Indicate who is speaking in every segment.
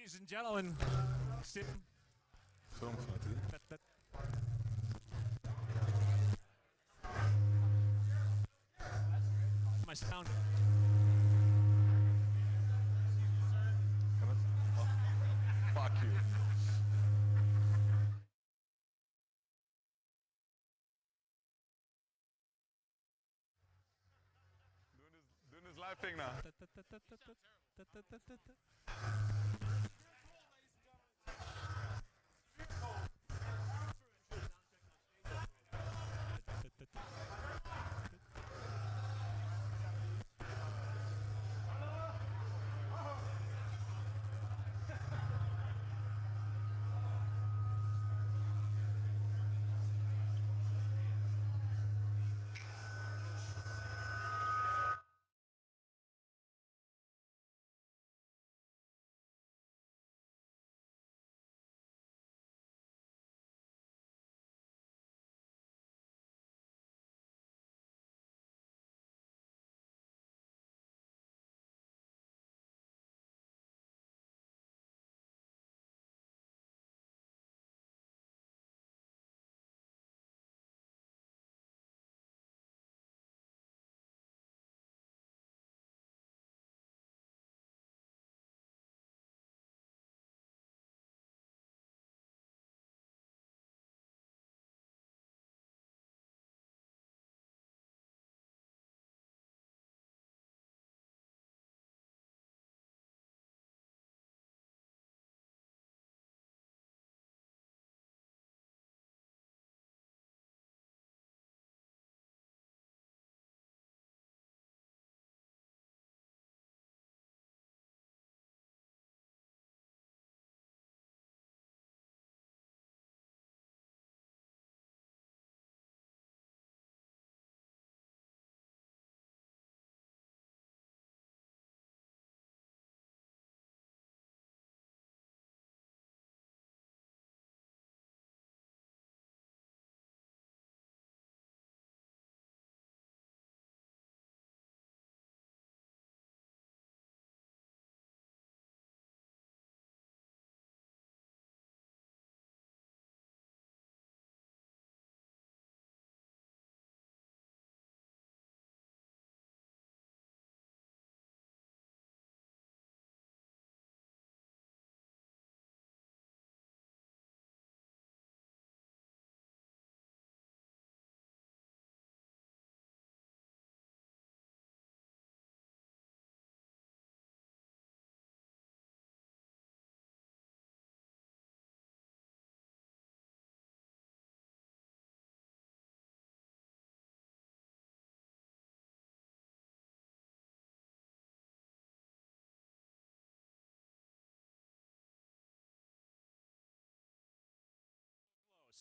Speaker 1: Ladies and gentlemen, sit.
Speaker 2: Film fertig.
Speaker 1: My sound.
Speaker 2: Oh, fuck you. Doing this live thing now.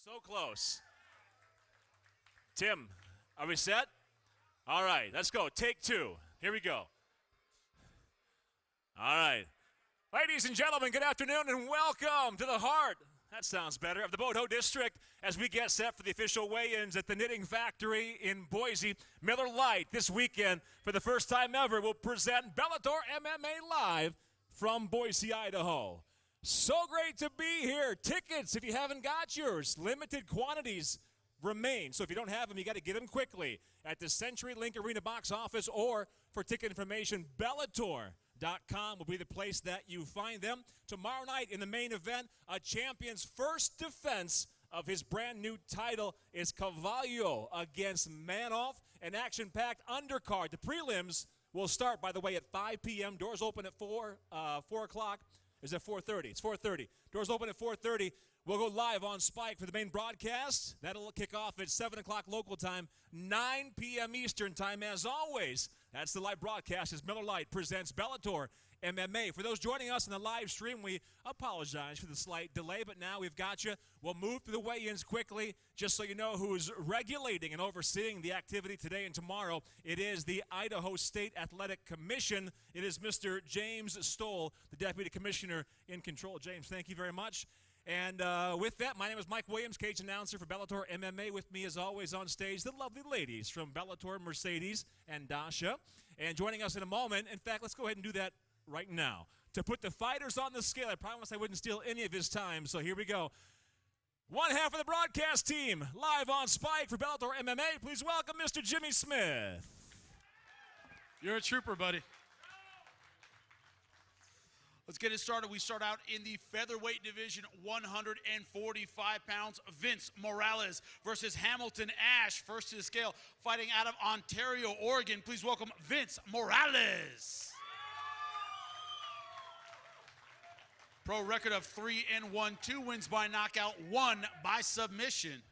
Speaker 1: So close. Tim, are we set? All right, let's go. Take two. Here we go. All right. Ladies and gentlemen, good afternoon and welcome to the heart. That sounds better. Of the Bodo District as we get set for the official weigh-ins at the Knitting Factory in Boise. Miller Lite this weekend, for the first time ever, will present Bellator MMA live from Boise, Idaho. So great to be here. Tickets, if you haven't got yours, limited quantities remain. So if you don't have them, you got to get them quickly at the CenturyLink Arena Box Office, or for ticket information, Bellator.com will be the place that you find them. Tomorrow night in the main event, a champion's first defense of his brand new title is Carvalho against Manhoef, an action-packed undercard. The prelims will start, by the way, at 5 p.m. Doors open at 4 o'clock. Is it 4:30? It's 4:30. Doors open at 4:30. We'll go live on Spike for the main broadcast. That'll kick off at 7 o'clock local time, 9 p.m. Eastern time. As always, that's the live broadcast as Miller Lite presents Bellator MMA. For those joining us in the live stream, we apologize for the slight delay, but now we've got you. We'll move through the weigh-ins quickly, just so you know who's regulating and overseeing the activity today and tomorrow. It is the Idaho State Athletic Commission. It is Mr. James Stoll, the Deputy Commissioner in control. James, thank you very much. And with that, my name is Mike Williams, cage announcer for Bellator MMA. With me, as always, on stage, the lovely ladies from Bellator, Mercedes and Dasha. And joining us in a moment, in fact, let's go ahead and do that right now. to put the fighters on the scale. I promised I wouldn't steal any of his time, so here we go. One half of the broadcast team, live on Spike for Bellator MMA. Please welcome Mr. Jimmy Smith.
Speaker 3: You're a trooper, buddy. Let's get it started. We start out in the featherweight division, 145 pounds. Vince Morales versus Hamilton Ash, first to the scale, fighting out of Ontario, Oregon. Please welcome Vince Morales. Pro record of 3-1, 2 wins by knockout, 1 by submission.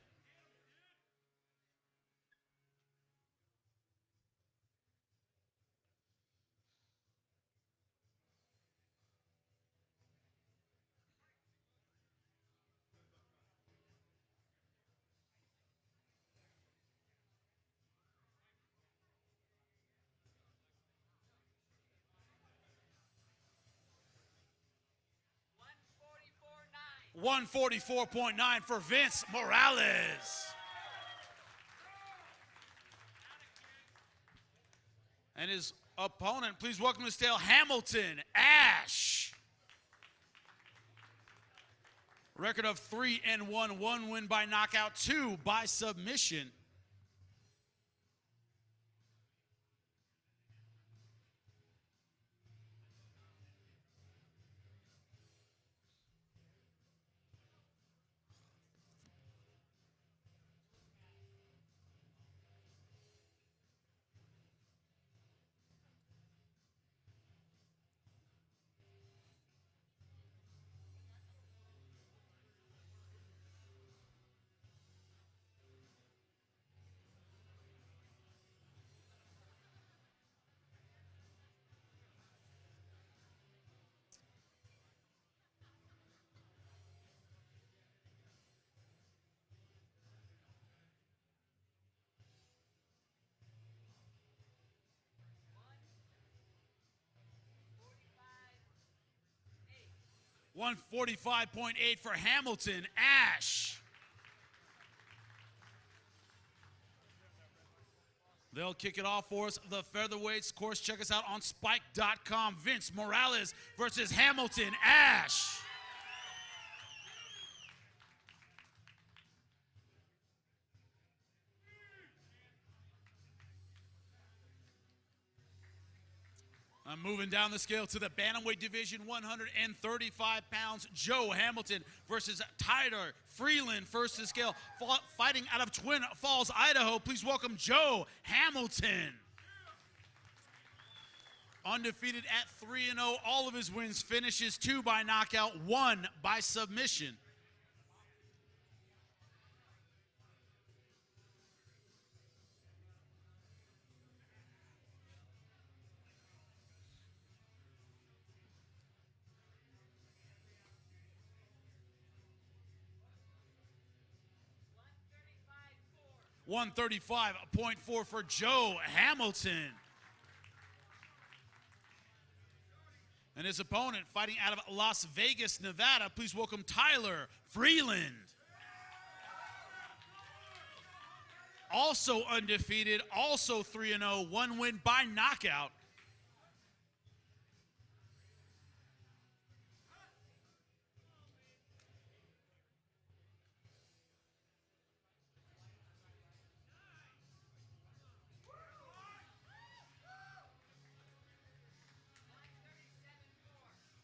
Speaker 3: $144.9 for Vince Morales. And his opponent, please welcome to scale, Hamilton Ash. Record of 3-1, 1 win by knockout, 2 by submission. $145.8 for Hamilton Ash. They'll kick it off for us. The featherweights, of course, check us out on Spike.com. Vince Morales versus Hamilton Ash. I'm moving down the scale to the bantamweight division, 135 pounds. Joe Hamilton versus Tyler Freeland, first to scale, fighting out of Twin Falls, Idaho. Please welcome Joe Hamilton. Undefeated at 3-0, all of his wins, finishes, 2 by knockout, 1 by submission. $135.4 for Joe Hamilton. And his opponent, fighting out of Las Vegas, Nevada, please welcome Tyler Freeland. Also undefeated, also 3-0, 1 win by knockout.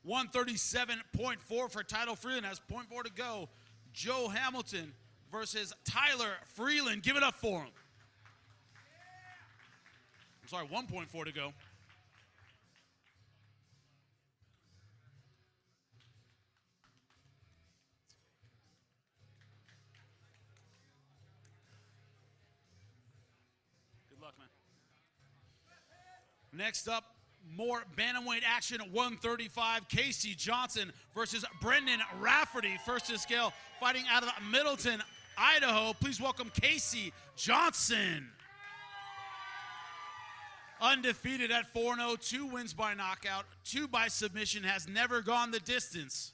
Speaker 3: $137.4 for Tyler Freeland. Has 0.4 to go. Joe Hamilton versus Tyler Freeland. Give it up for him. I'm sorry, 1.4 to go. Good luck, man. Next up, more bantamweight action at 135. Casey Johnson versus Brendan Rafferty, first to scale, fighting out of Middleton, Idaho. Please welcome Casey Johnson. Undefeated at 4-0, 2 wins by knockout, 2 by submission, has never gone the distance.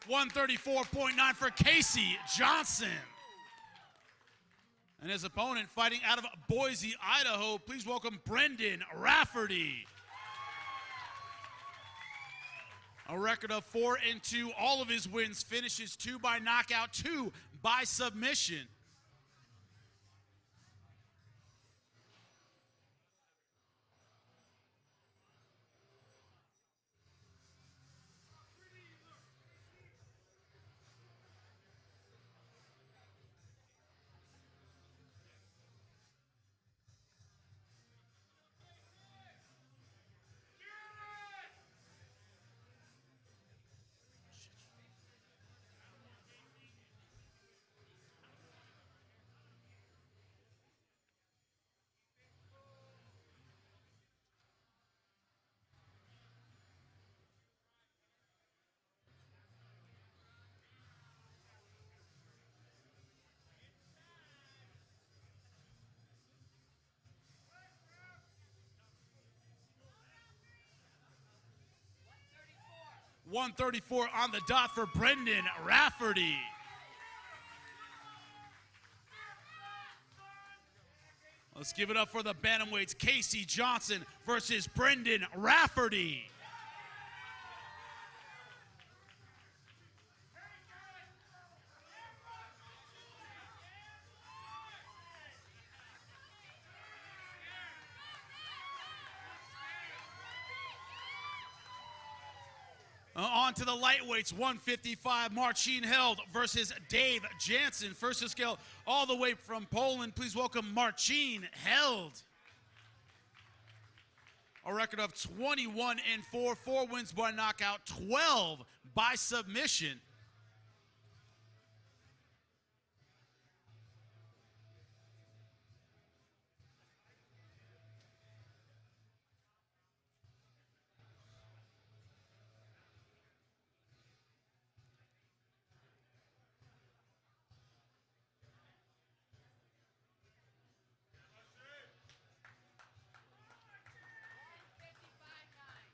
Speaker 3: 134.9 for Casey Johnson. And his opponent fighting out of Boise, Idaho, please welcome Brendan Rafferty. A record of 4-2, all of his wins, finishes 2 by knockout, 2 by submission. .134 on the dot for Brendan Rafferty. Let's give it up for the bantamweights, Casey Johnson versus Brendan Rafferty. On to the lightweights, 155, Marcin Held versus Dave Jansen. First to scale all the way from Poland. Please welcome Marcin Held. A record of 21-4, 4 wins by knockout, 12 by submission.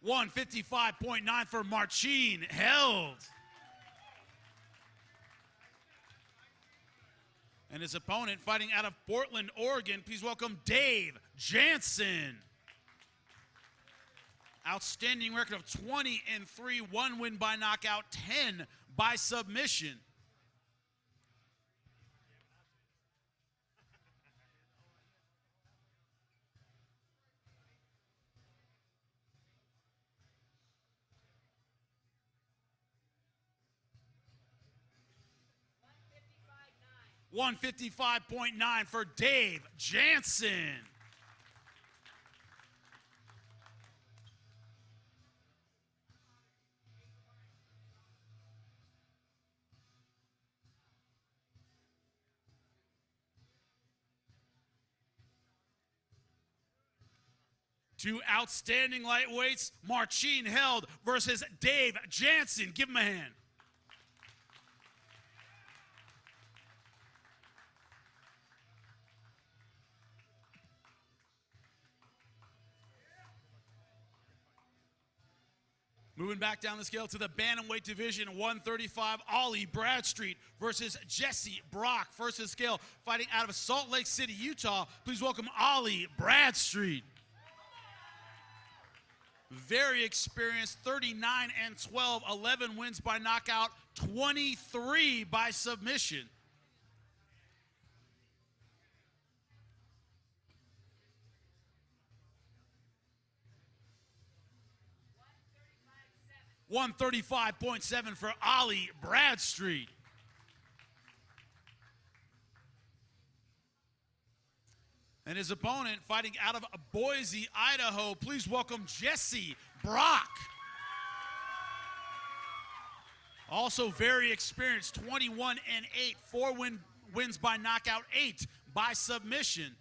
Speaker 3: .155.9 for Marcin Held. And his opponent fighting out of Portland, Oregon, please welcome Dave Jansen. Outstanding record of 20-3, 1 win by knockout, 10 by submission. .155.9 for Dave Jansen. Two outstanding lightweights, Marcin Held versus Dave Jansen. Give him a hand. Moving back down the scale to the bantamweight division, 135, Ollie Bradstreet versus Jesse Brock. First to scale, fighting out of Salt Lake City, Utah. Please welcome Ollie Bradstreet. Very experienced, 39-12, 11 wins by knockout, 23 by submission. .135.7 for Ollie Bradstreet. And his opponent fighting out of Boise, Idaho. Please welcome Jesse Brock. Also very experienced, 21-8, 4 wins by knockout, 8 by submission.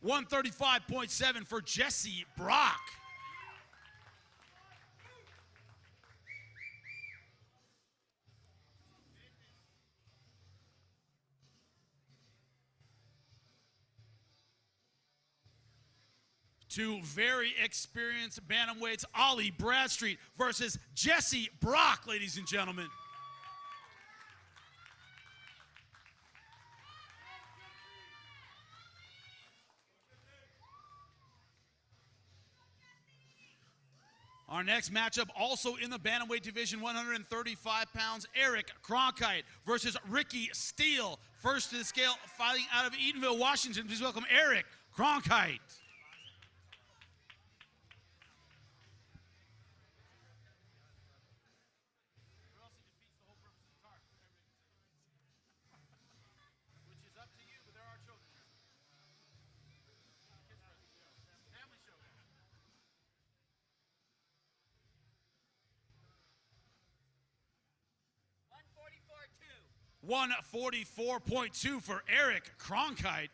Speaker 3: 135.7 for Jesse Brock. Two very experienced bantamweights, Ollie Bradstreet versus Jesse Brock, ladies and gentlemen. Our next matchup, also in the bantamweight division, 135 pounds, Eric Cronkite versus Ricky Steele. First to the scale, fighting out of Eatonville, Washington. Please welcome Eric Cronkite. $144.2 for Eric Cronkite.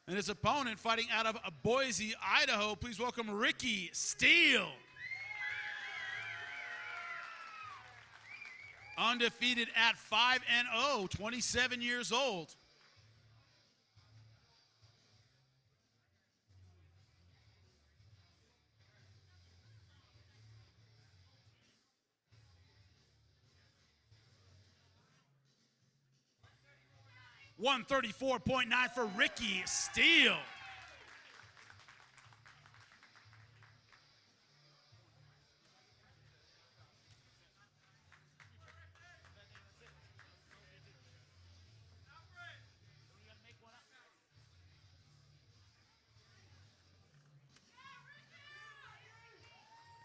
Speaker 3: And his opponent, fighting out of Boise, Idaho, please welcome Ricky Steele. Undefeated at 5-0, 27 years old. $134.9 for Ricky Steele.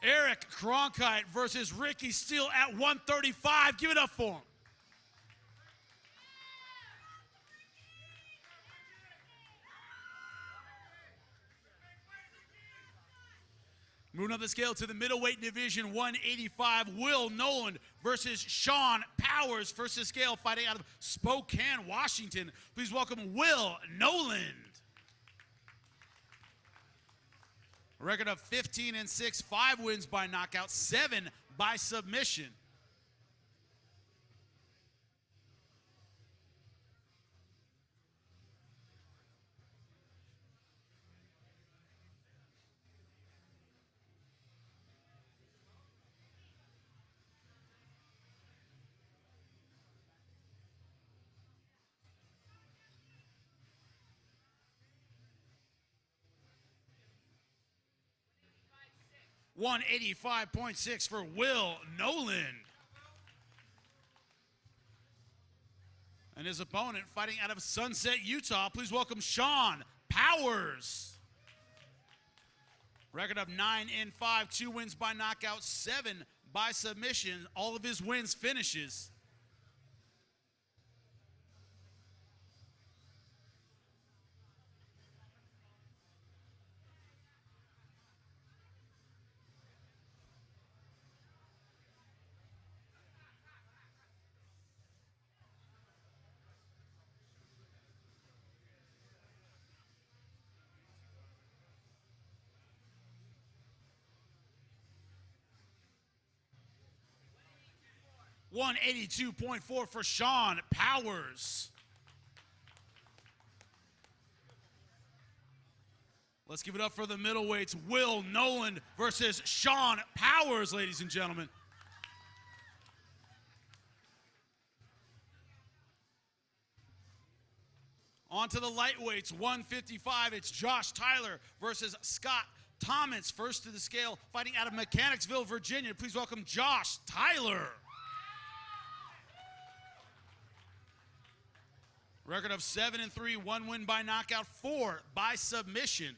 Speaker 3: Eric Cronkite versus Ricky Steele at 135. Give it up for him. Moving up the scale to the middleweight division, 185, Will Noland versus Sean Powers. First to the scale, fighting out of Spokane, Washington. Please welcome Will Noland. A record of 15-6, 5 wins by knockout, 7 by submission. $185.6 for Will Noland. And his opponent, fighting out of Sunset, Utah, please welcome Sean Powers. Record of 9-5, 2 wins by knockout, 7 by submission. All of his wins finishes. $182.4 for Sean Powers. Let's give it up for the middleweights. Will Noland versus Sean Powers, ladies and gentlemen. On to the lightweights, 155. It's Josh Tyler versus Scott Thomas. First to the scale, fighting out of Mechanicsville, Virginia. Please welcome Josh Tyler. Record of 7-3, 1 win by knockout, 4 by submission.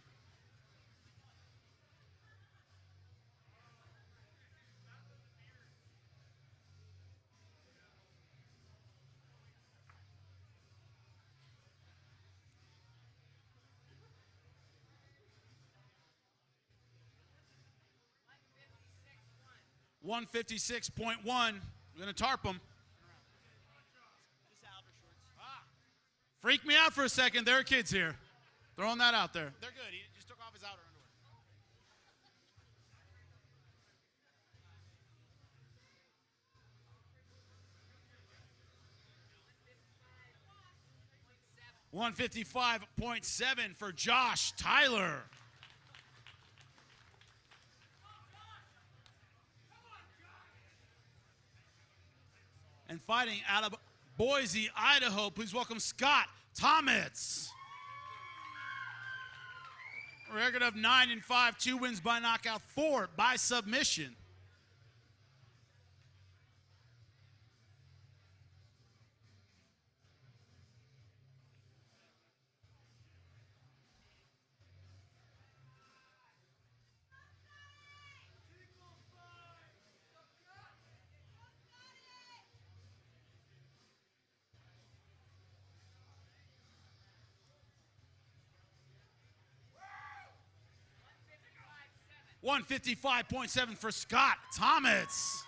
Speaker 3: 156.1. We're going to tarp him. Freak me out for a second. There are kids here. Throwing that out there. They're good. He just took off his outer underwear. $155.7 for Josh Tyler. And fighting out of Boise, Idaho, please welcome Scott Thomas. Record of 9-5, 2 wins by knockout, 4 by submission. $155.7 for Scott Thomas.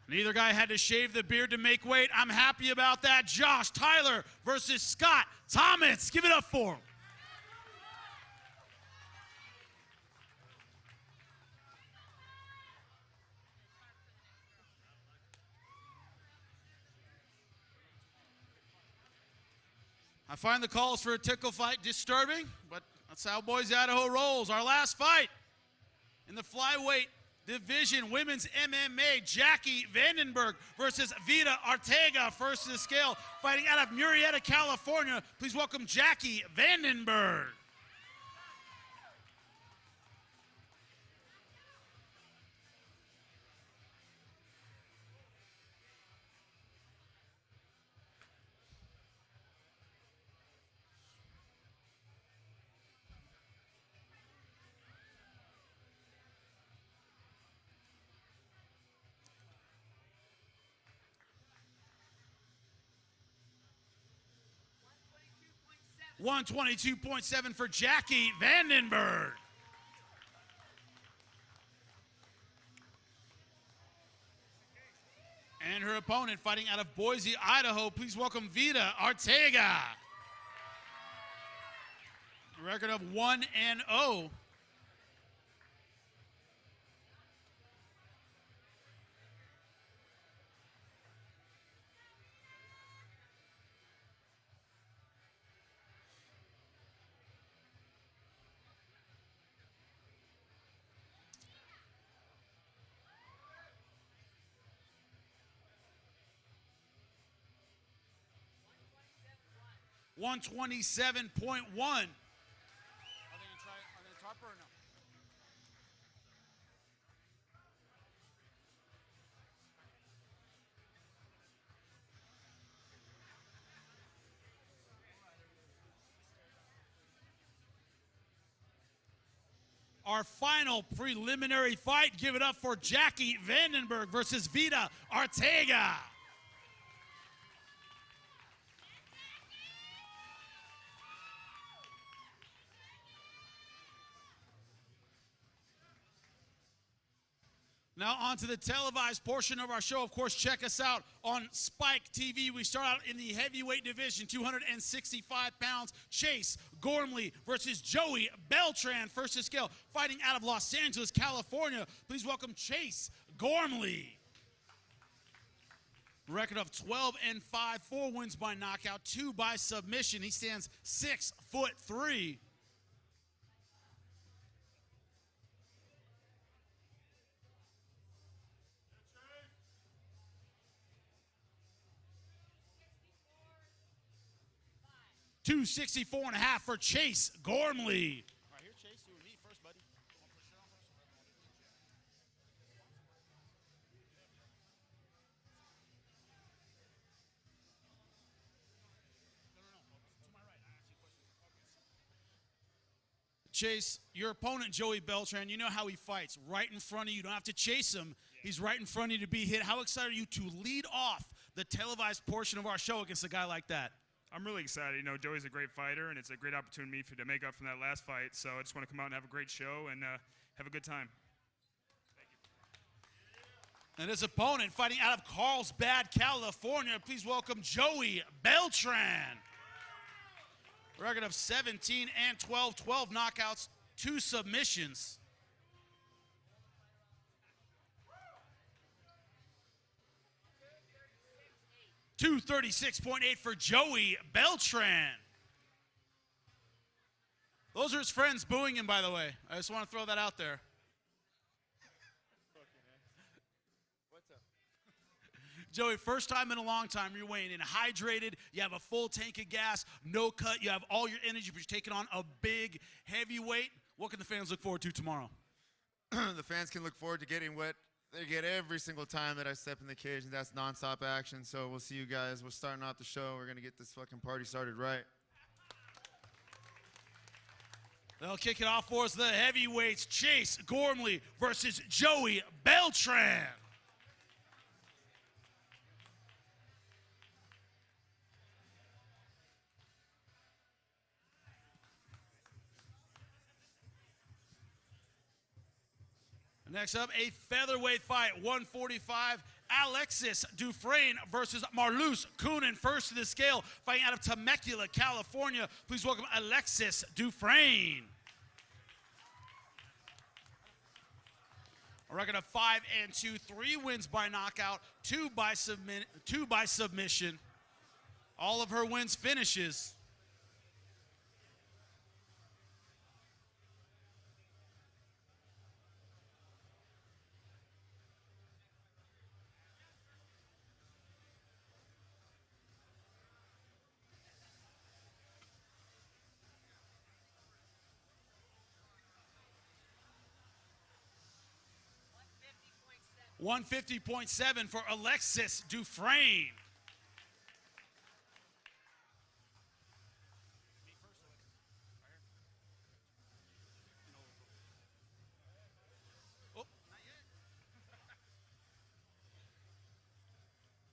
Speaker 3: Neither guy had to shave the beard to make weight. I'm happy about that. Josh Tyler versus Scott Thomas. Give it up for him. I find the calls for a tickle fight disturbing, but that's how Boise, Idaho rolls. Our last fight in the flyweight division, women's MMA, Jackie Vandenberg versus Vida Ortega, first to the scale, fighting out of Murrieta, California. Please welcome Jackie Vandenberg. $122.7 for Jackie Vandenberg. And her opponent fighting out of Boise, Idaho. Please welcome Vida Ortega. A record of 1-0. $127.1. Are they going to tarp her or no? Our final preliminary fight, give it up for Jackie Vandenberg versus Vida Ortega. Now on to the televised portion of our show. Of course, check us out on Spike TV. We start out in the heavyweight division, 265 pounds. Chase Gormley versus Joey Beltran, first to scale, fighting out of Los Angeles, California. Please welcome Chase Gormley. Record of 12-5, 4 wins by knockout, 2 by submission. He stands 6'3". $264.5 for Chase Gormley. All right, here, Chase, you and me first, buddy. Chase, your opponent, Joey Beltran, you know how he fights. Right in front of you. You don't have to chase him. He's right in front of you to be hit. How excited are you to lead off the televised portion of our show against a guy like that?
Speaker 4: I'm really excited. You know, Joey's a great fighter, and it's a great opportunity to make up from that last fight. So I just want to come out and have a great show and have a good time.
Speaker 3: And his opponent, fighting out of Carlsbad, California, please welcome Joey Beltran. Record of 17 and 12, 12 knockouts, 2 submissions. .236.8 for Joey Beltran. Those are his friends booing him, by the way. I just want to throw that out there.
Speaker 5: What's up?
Speaker 3: Joey, first time in a long time you're weighing in, hydrated, you have a full tank of gas, no cut, you have all your energy, but you're taking on a big heavyweight. What can the fans look forward to tomorrow?
Speaker 5: The fans can look forward to getting what they get every single time that I step in the cage, and that's nonstop action. So we'll see you guys. We're starting out the show. We're going to get this fucking party started right.
Speaker 3: They'll kick it off for us, the heavyweights, Chase Gormley versus Joey Beltran. Next up, a featherweight fight, 145. Alexis Dufresne versus Marlus Kunin, first to the scale, fighting out of Temecula, California. Please welcome Alexis Dufresne. A record of 5 and 2, 3 wins by knockout, 2 by submission. All of her wins finishes. $150.7 for Alexis Dufresne.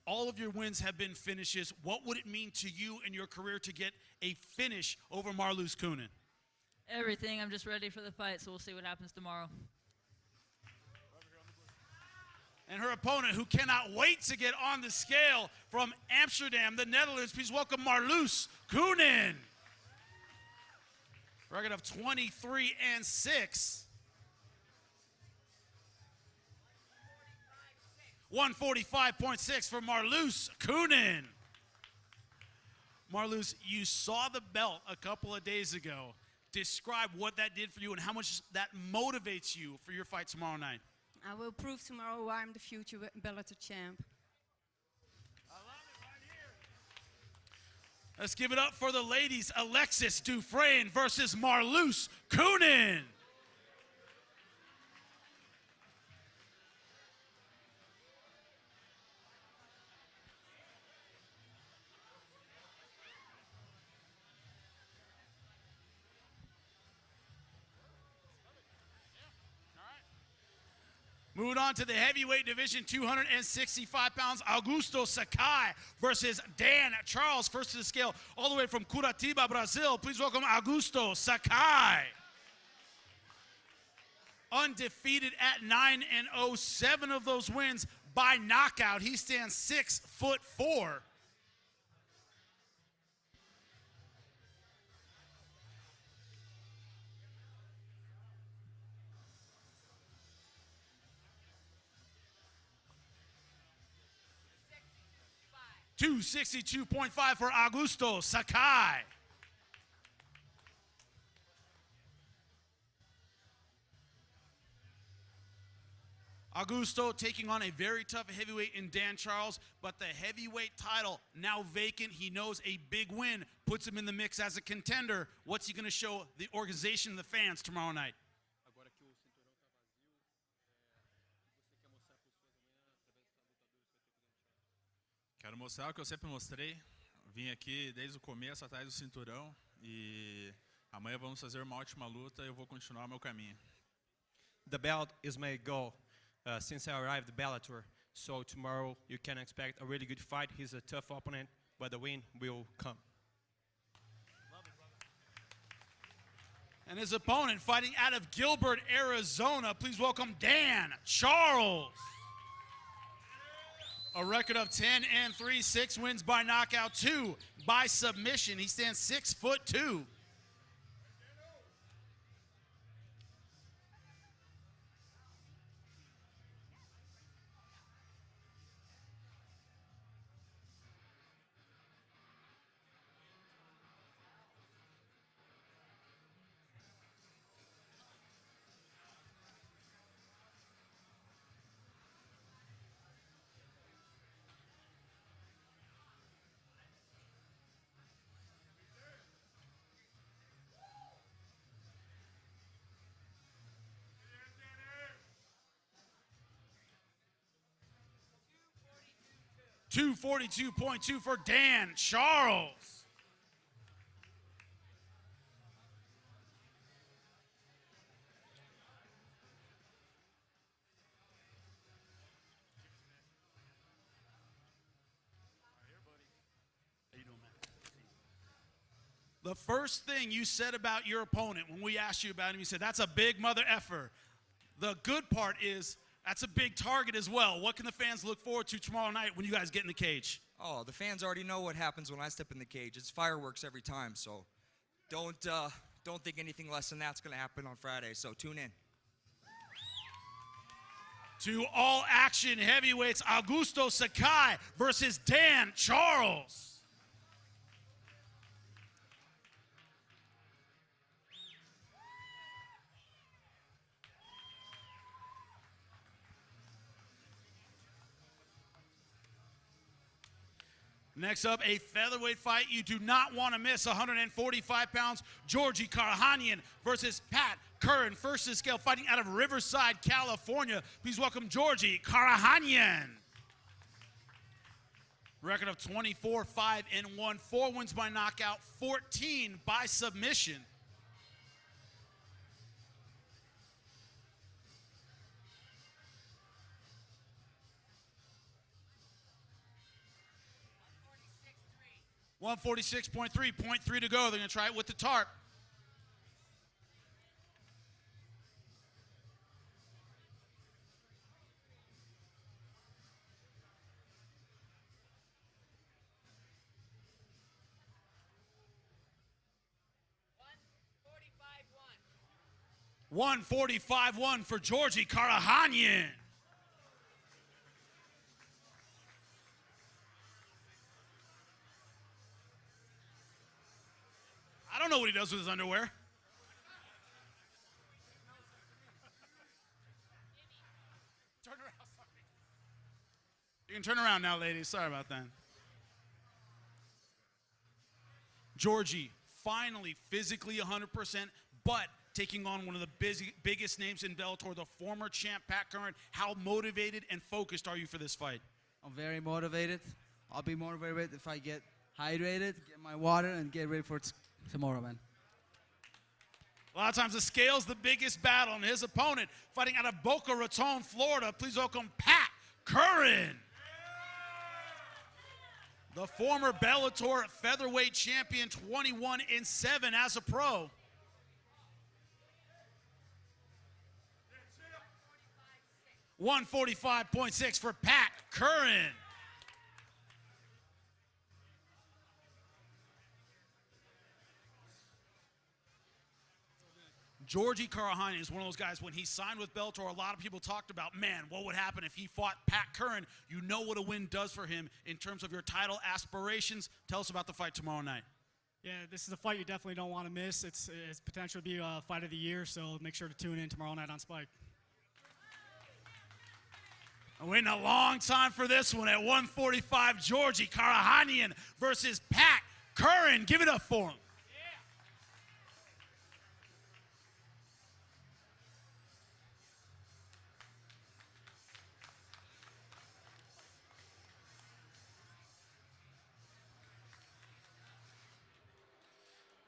Speaker 3: All of your wins have been finishes. What would it mean to you in your career to get a finish over Marlus Kunin?
Speaker 6: Everything. I'm just ready for the fight, so we'll see what happens tomorrow.
Speaker 3: And her opponent, who cannot wait to get on the scale, from Amsterdam, the Netherlands, please welcome Marlus Kunin. Record of 23 and 6. 145.6 for Marlus Kunin. Marlus, you saw the belt a couple of days ago. Describe what that did for you and how much that motivates you for your fight tomorrow night.
Speaker 7: I will prove tomorrow why I'm the future Bellator champ.
Speaker 3: Let's give it up for the ladies. Alexis Dufresne versus Marlus Kunin. Moving on to the heavyweight division, 265 pounds, Augusto Sakai versus Dan Charles, first to the scale, all the way from Curitiba, Brazil. Please welcome Augusto Sakai. Undefeated at 9-0, 7 of those wins by knockout. He stands 6'4". 262.5 for Augusto Sakai. Augusto taking on a very tough heavyweight in Dan Charles, but the heavyweight title now vacant. He knows a big win puts him in the mix as a contender. What's he going to show the organization and the fans tomorrow night?
Speaker 8: Quero mostrar o que eu sempre mostrei. Vim aqui desde o começo, atrás do cinturão. E amanhã vamos fazer uma ótima luta e eu vou continuar meu caminho.
Speaker 9: The belt is my goal since I arrived at Bellator. So tomorrow you can expect a really good fight. He's a tough opponent, but the win will come.
Speaker 3: And his opponent fighting out of Gilbert, Arizona. Please welcome Dan Charles. A record of 10-3, 6 wins by knockout, 2 by submission. He stands 6'2". $242.2 for Dan Charles. The first thing you said about your opponent when we asked you about him, you said, that's a big mother effer. The good part is that's a big target as well. What can the fans look forward to tomorrow night when you guys get in the cage?
Speaker 10: Oh, the fans already know what happens when I step in the cage. It's fireworks every time, so don't think anything less than that's going to happen on Friday, so tune in.
Speaker 3: To all-action heavyweights, Augusto Sakai versus Dan Charles. Next up, a featherweight fight you do not want to miss. 145 pounds, Georgi Karakhanyan versus Pat Curran. First to scale, fighting out of Riverside, California. Please welcome Georgi Karakhanyan. Record of 24-5-1, 4 wins by knockout, 14 by submission. .3 to go. They're going to try it with the tarp. $145.1 for Georgi Karakhanyan. I don't know what he does with his underwear. Turn around, sorry. You can turn around now, ladies. Sorry about that. Georgi, finally physically 100%, but taking on one of the biggest names in Bellator, the former champ, Pat Curran. How motivated and focused are you for this fight?
Speaker 11: I'm very motivated. I'll be motivated if I get hydrated, get my water, and get ready for tomorrow, man.
Speaker 3: A lot of times the scale's the biggest battle, and his opponent fighting out of Boca Raton, Florida. Please welcome Pat Curran. The former Bellator Featherweight champion, 21-7 as a pro. $145.6 for Pat Curran. Georgi Karakhanyan is one of those guys, when he signed with Bellator, a lot of people talked about, man, what would happen if he fought Pat Curran? You know what a win does for him in terms of your title aspirations. Tell us about the fight tomorrow night.
Speaker 12: Yeah, this is a fight you definitely don't want to miss. It's potential to be a fight of the year, so make sure to tune in tomorrow night on Spike.
Speaker 3: I'm waiting a long time for this one at 145, Georgi Karakhanyan versus Pat Curran. Give it up for him.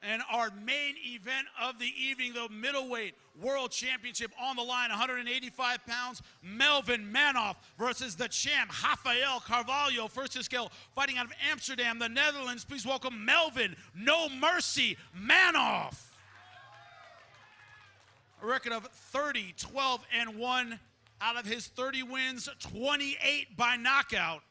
Speaker 3: And our main event of the evening, the Middleweight World Championship on the line, 185 pounds, Melvin Manhoef versus the champ, Rafael Carvalho, first to scale, fighting out of Amsterdam, the Netherlands. Please welcome Melvin, No Mercy, Manhoef. a record of 30, 12, and 1. Out of his 30 wins, 28 by knockout.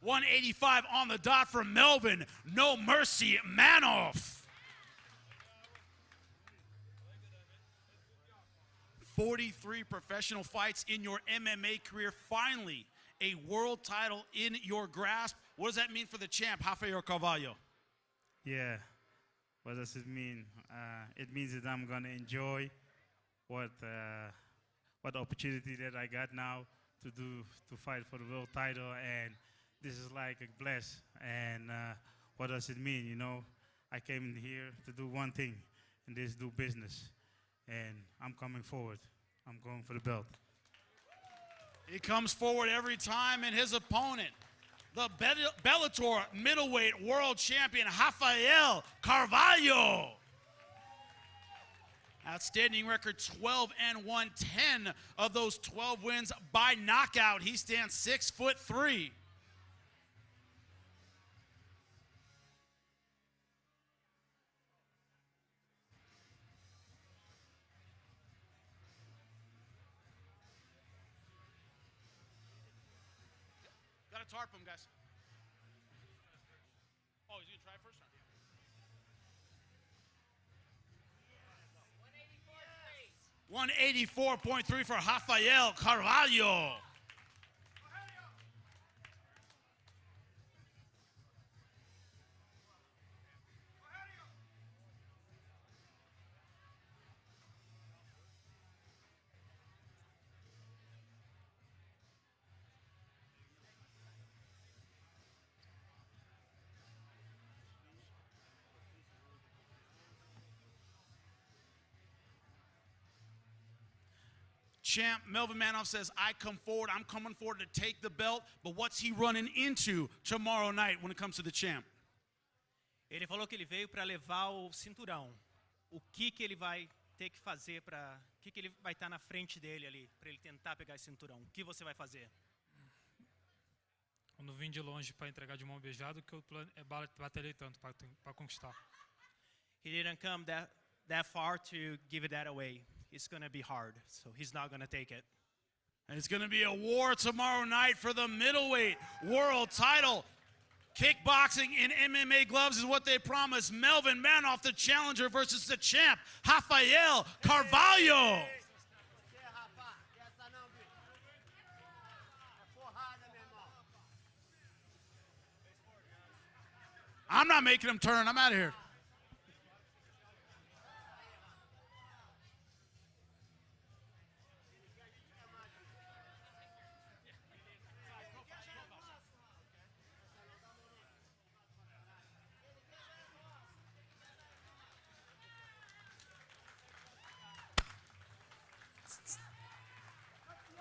Speaker 3: $185 on the dot for Melvin. No mercy, Manhoef. 43 professional fights in your MMA career. Finally, a world title in your grasp. What does that mean for the champ, Rafael Carvalho?
Speaker 13: Yeah, what does it mean? It means that I'm gonna enjoy what opportunity that I got now to fight for the world title, and this is like a bless. And what does it mean? You know, I came in here to do one thing, and this is do business. And I'm coming forward. I'm going for the belt.
Speaker 3: He comes forward every time, and his opponent, the Bellator Middleweight World Champion, Rafael Carvalho. Outstanding record, 12-1, 10 of those 12 wins by knockout. He stands 6'3". Got to tarp him, guys. Oh, he's going to try first? 184.3 for Rafael Carvalho. Champ Melvin Manhoef says, I come forward, I'm coming forward to take the belt, but what's he running into tomorrow night when it comes to the champ?
Speaker 9: Ele falou que ele veio para levar o cinturão. O que ele vai ter que fazer para... O que ele vai estar na frente dele ali, para ele tentar pegar esse cinturão? O que você vai fazer?
Speaker 14: Quando vim de longe para entregar de mão beijada, que eu batalhei tanto para conquistar.
Speaker 9: He didn't come that far to give it that away. It's going to be hard, so he's not going to take it.
Speaker 3: And it's going to be a war tomorrow night for the middleweight world title. Kickboxing in MMA gloves is what they promised. Melvin Manhoef, the challenger, versus the champ, Rafael Carvalho. I'm not making him turn. I'm out of here.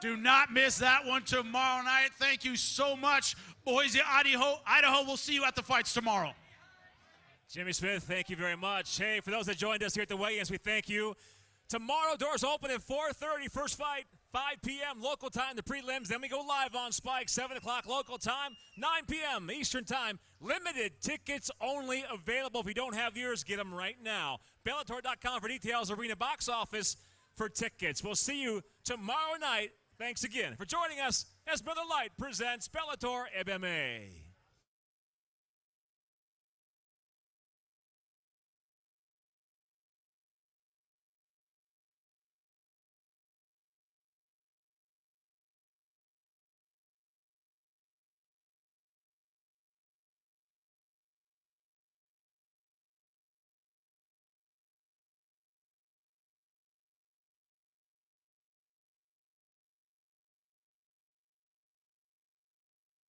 Speaker 3: Do not miss that one tomorrow night. Thank you so much, Boise, Idaho. We'll see you at the fights tomorrow.
Speaker 1: Jimmy Smith, thank you very much. Hey, for those that joined us here at the weigh-ins, we thank you. Tomorrow, doors open at 4:30. First fight, 5 p.m. local time, the prelims. Then we go live on Spike, 7 o'clock local time, 9 p.m. Eastern time. Limited tickets only available. If you don't have yours, get them right now. Bellator.com for details. Arena Box Office for tickets. We'll see you tomorrow night. Thanks again for joining us as Miller Lite presents Bellator MMA.